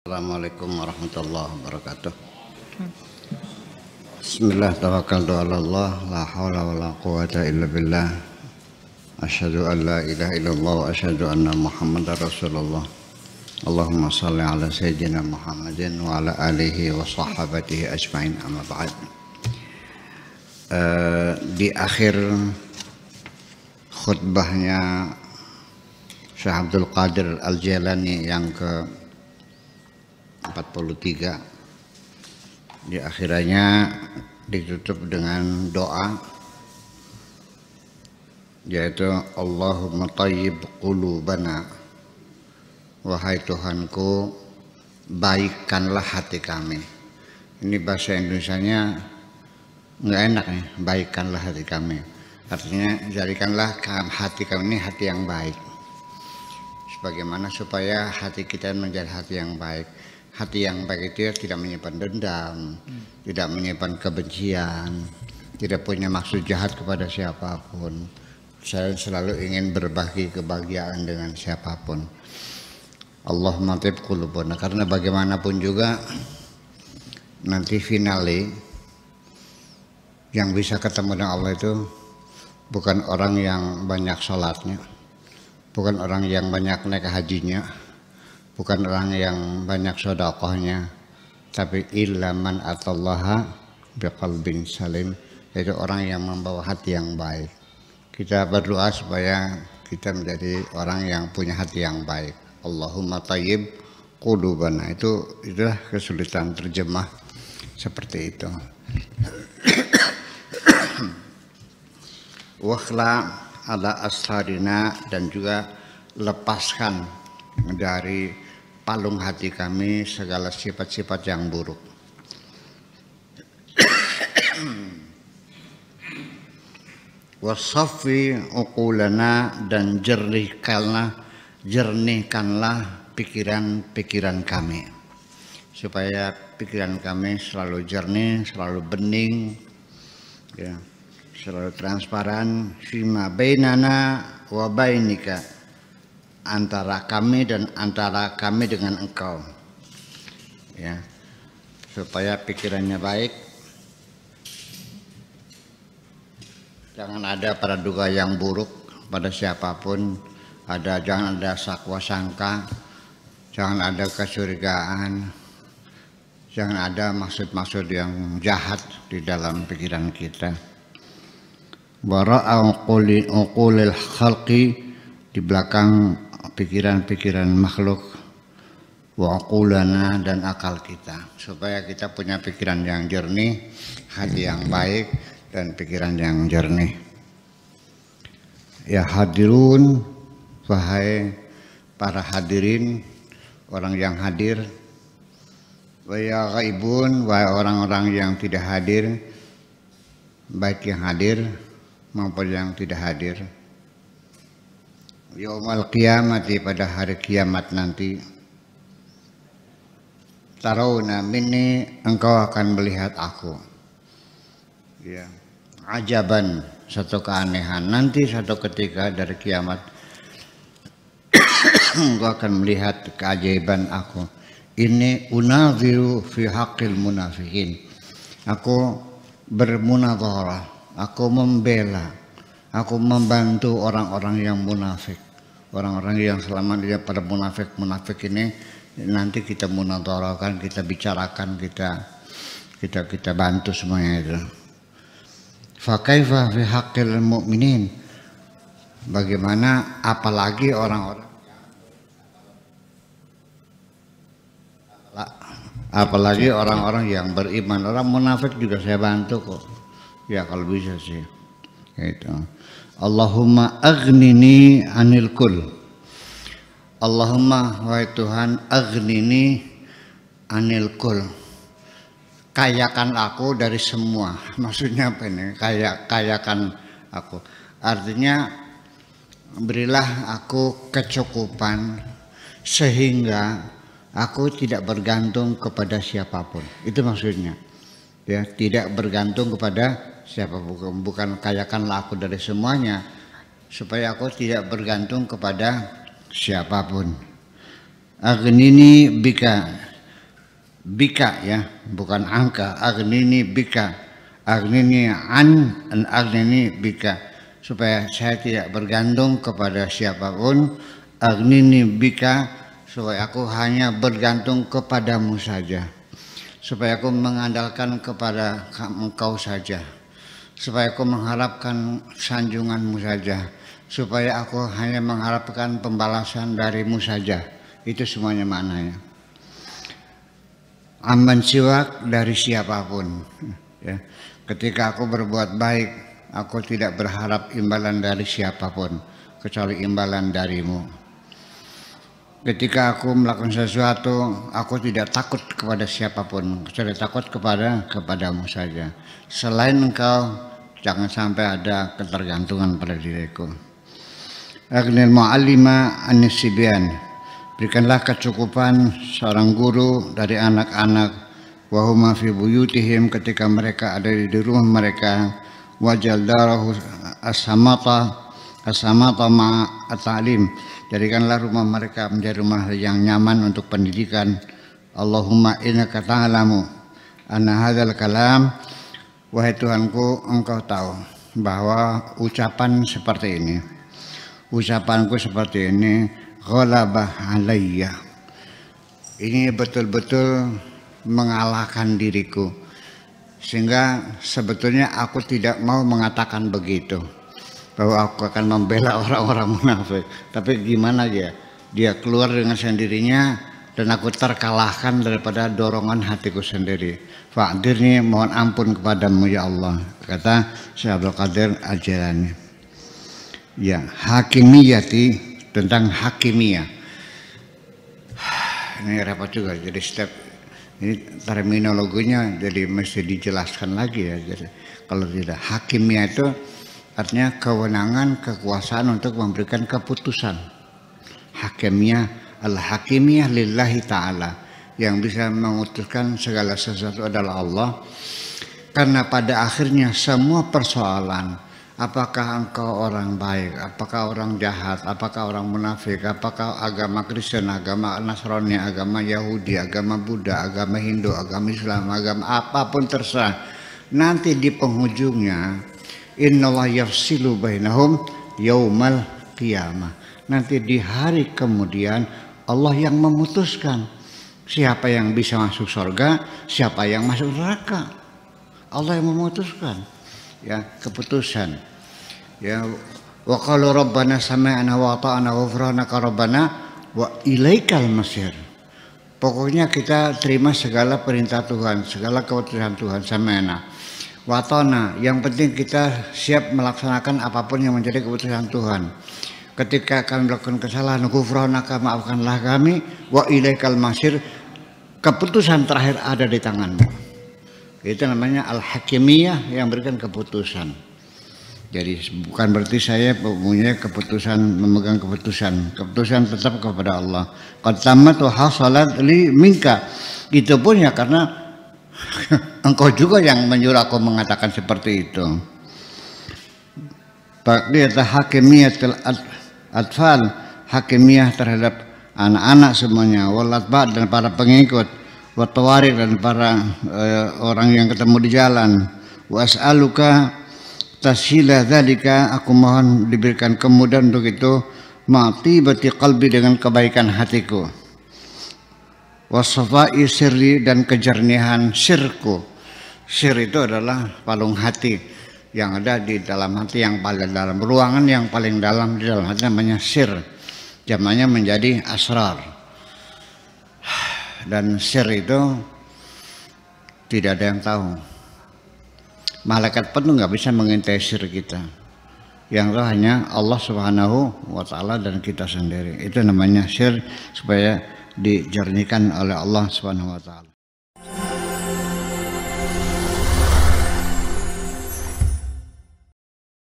Assalamualaikum warahmatullahi wabarakatuh. Bismillah, tawakkaltu ala Allah, la hawla wa la quwata illa billah. Asyhadu an la ilaha illallah wa asyhadu anna Muhammadar Rasulullah. Allahumma shalli ala sayyidina Muhammadin wa ala alihi wa sahabatihi ajmain, amma ba'd. Di akhir khutbahnya Syekh Abdul Qadir Al-Jailani yang ke 43, di akhirnya ditutup dengan doa, yaitu Allahumma tayyib qulubana, wahai Tuhanku baikkanlah hati kami. Ini bahasa Indonesianya nggak enak nih, baikkanlah hati kami, artinya jadikanlah hati kami ini hati yang baik. Sebagaimana supaya hati kita menjadi hati yang baik. Hati yang baik itu tidak menyimpan dendam, tidak menyimpan kebencian, tidak punya maksud jahat kepada siapapun. Saya selalu ingin berbagi kebahagiaan dengan siapapun. Allahumma tayyib qulubana, karena bagaimanapun juga nanti finale yang bisa ketemu dengan Allah itu bukan orang yang banyak sholatnya, bukan orang yang banyak naik hajinya, bukan orang yang banyak sedekahnya, tapi illa man atallaha biqalbin salim, yaitu orang yang membawa hati yang baik. Kita berdoa supaya kita menjadi orang yang punya hati yang baik. Allahumma tayyib qulubana, itulah kesulitan terjemah seperti itu. Wakhla ala asharina, dan juga lepaskan dari palung hati kami segala sifat-sifat yang buruk. Wasaffi uqulana, dan jernihkanlah pikiran-pikiran kami, supaya pikiran kami selalu jernih, selalu bening, ya, selalu transparan. Fima bainana wa bainika, antara kami dan antara kami dengan engkau, ya, supaya pikirannya baik. Jangan ada praduga yang buruk pada siapapun, jangan ada sakwa sangka, jangan ada kecurigaan, jangan ada maksud-maksud yang jahat di dalam pikiran kita. Wara'a uqulil khalqi, di belakang pikiran-pikiran makhluk, wa aqulana, dan akal kita, supaya kita punya pikiran yang jernih, hati yang baik, dan pikiran yang jernih. Ya hadirun, wahai para hadirin, orang yang hadir. Wa ya ghaibun, wahai orang-orang yang tidak hadir, baik yang hadir maupun yang tidak hadir. Yaumal qiyamati, pada hari kiamat nanti. Tarawna minni, engkau akan melihat aku, ya, ajaban, satu keanehan. Nanti satu ketika dari kiamat engkau akan melihat keajaiban aku. Ini unaziru fi haqqil munafiqin, aku bermunadharah, aku membela, aku membantu orang-orang yang munafik. Orang-orang yang selama dia pada munafik ini nanti kita munadharahkan, kita bicarakan, kita bantu semuanya itu. Fa kaifa fi haqqil mu'minin, bagaimana apalagi orang-orang yang beriman. Orang munafik juga saya bantu kok, ya, kalau bisa sih. Itu. Allahumma aghnini anil kul. Allahumma, wahai Tuhan, aghnini anil kul, kayakan aku dari semua. Maksudnya apa ini? Kayakan aku, artinya berilah aku kecukupan sehingga aku tidak bergantung kepada siapapun. Itu maksudnya, ya, tidak bergantung kepada siapapun. Bukan kayakanlah aku dari semuanya, supaya aku tidak bergantung kepada siapapun. Aghnini bika, bika, ya, bukan angka. Aghnini bika, aghnini an aghnini bika, supaya saya tidak bergantung kepada siapapun. Aghnini bika, supaya aku hanya bergantung kepadamu saja, supaya aku mengandalkan kepada engkau saja, supaya aku mengharapkan sanjunganmu saja, supaya aku hanya mengharapkan pembalasan darimu saja. Itu semuanya maknanya. Amman siwak, dari siapapun, ya. Ketika aku berbuat baik, aku tidak berharap imbalan dari siapapun kecuali imbalan darimu. Ketika aku melakukan sesuatu, aku tidak takut kepada siapapun, kecuali takut kepadamu saja. Selain engkau, jangan sampai ada ketergantungan pada diriku. Aghnil mu'allima an-nisibyan, berikanlah kecukupan seorang guru dari anak-anak. Wahuma fi buyutihim, ketika mereka ada di rumah mereka. Wajal darahu as-samata ma'at-ta'lim, jadikanlah rumah mereka menjadi rumah yang nyaman untuk pendidikan. Allahumma innaka ta'lamu anna hadzal kalam, wahai Tuhanku, engkau tahu bahwa ucapanku seperti ini ghalabah alayya, ini betul-betul mengalahkan diriku, sehingga sebetulnya aku tidak mau mengatakan begitu, bahwa aku akan membela orang-orang munafik. Tapi gimana dia keluar dengan sendirinya dan aku terkalahkan daripada dorongan hatiku sendiri. Fa'dirni, mohon ampun kepadamu ya Allah, kata Syekh Abdul Qadir Al-Jilani. Ya, hakimiyati, tentang hakimiyah. Ini repot juga, jadi setiap ini terminologinya jadi mesti dijelaskan lagi ya. Jadi kalau tidak, hakimiyah itu artinya kewenangan, kekuasaan untuk memberikan keputusan. Hakimiyah, al-hakimiyah lillahi ta'ala, yang bisa memutuskan segala sesuatu adalah Allah. Karena pada akhirnya semua persoalan, apakah engkau orang baik, apakah orang jahat, apakah orang munafik, apakah agama Kristen, agama Nasrani, agama Yahudi, agama Buddha, agama Hindu, agama Islam, agama apapun terserah, nanti di penghujungnya innallaha yafsilu bainahum yaumal qiyamah, nanti di hari kemudian Allah yang memutuskan siapa yang bisa masuk surga, siapa yang masuk neraka. Allah yang memutuskan, ya, keputusan. Ya, wa qalu rabbana sami'na wa ata'na ghufranaka rabbana wa ilaikal masir. Pokoknya kita terima segala perintah Tuhan, segala keputusan Tuhan. Sami'na wa ata'na, yang penting kita siap melaksanakan apapun yang menjadi keputusan Tuhan. Ketika kami melakukan kesalahan, ghufranaka, maafkanlah kami, wa ilaikal masir, keputusan terakhir ada di tanganmu. Itu namanya al-hakimiyah, yang berikan keputusan. Jadi bukan berarti saya punya keputusan, memegang keputusan tetap kepada Allah. Qad tammat wa hasalat li minka, itu pun ya karena engkau juga yang menyuruh aku mengatakan seperti itu. Baqiyat hakimiyatul atfal, hakimiyah terhadap anak-anak semuanya, wal atba, dan para pengikut, wa tawarik, dan para orang yang ketemu di jalan. Wa as'aluka tashila dzalika, aku mohon diberikan kemudahan untuk itu, ma'tibati qalbi, dengan kebaikan hatiku, wa safai sirri, dan kejernihan sirku. Sir itu adalah palung hati yang ada di dalam hati, yang paling dalam, ruangan yang paling dalam di dalam hati namanya sir, jamaknya menjadi asrar. Dan sir itu tidak ada yang tahu. Malaikat pun nggak bisa mengintai sir kita. Yang tahu hanya Allah Subhanahu wa Ta'ala dan kita sendiri. Itu namanya sir, supaya dijernihkan oleh Allah Subhanahu wa Ta'ala.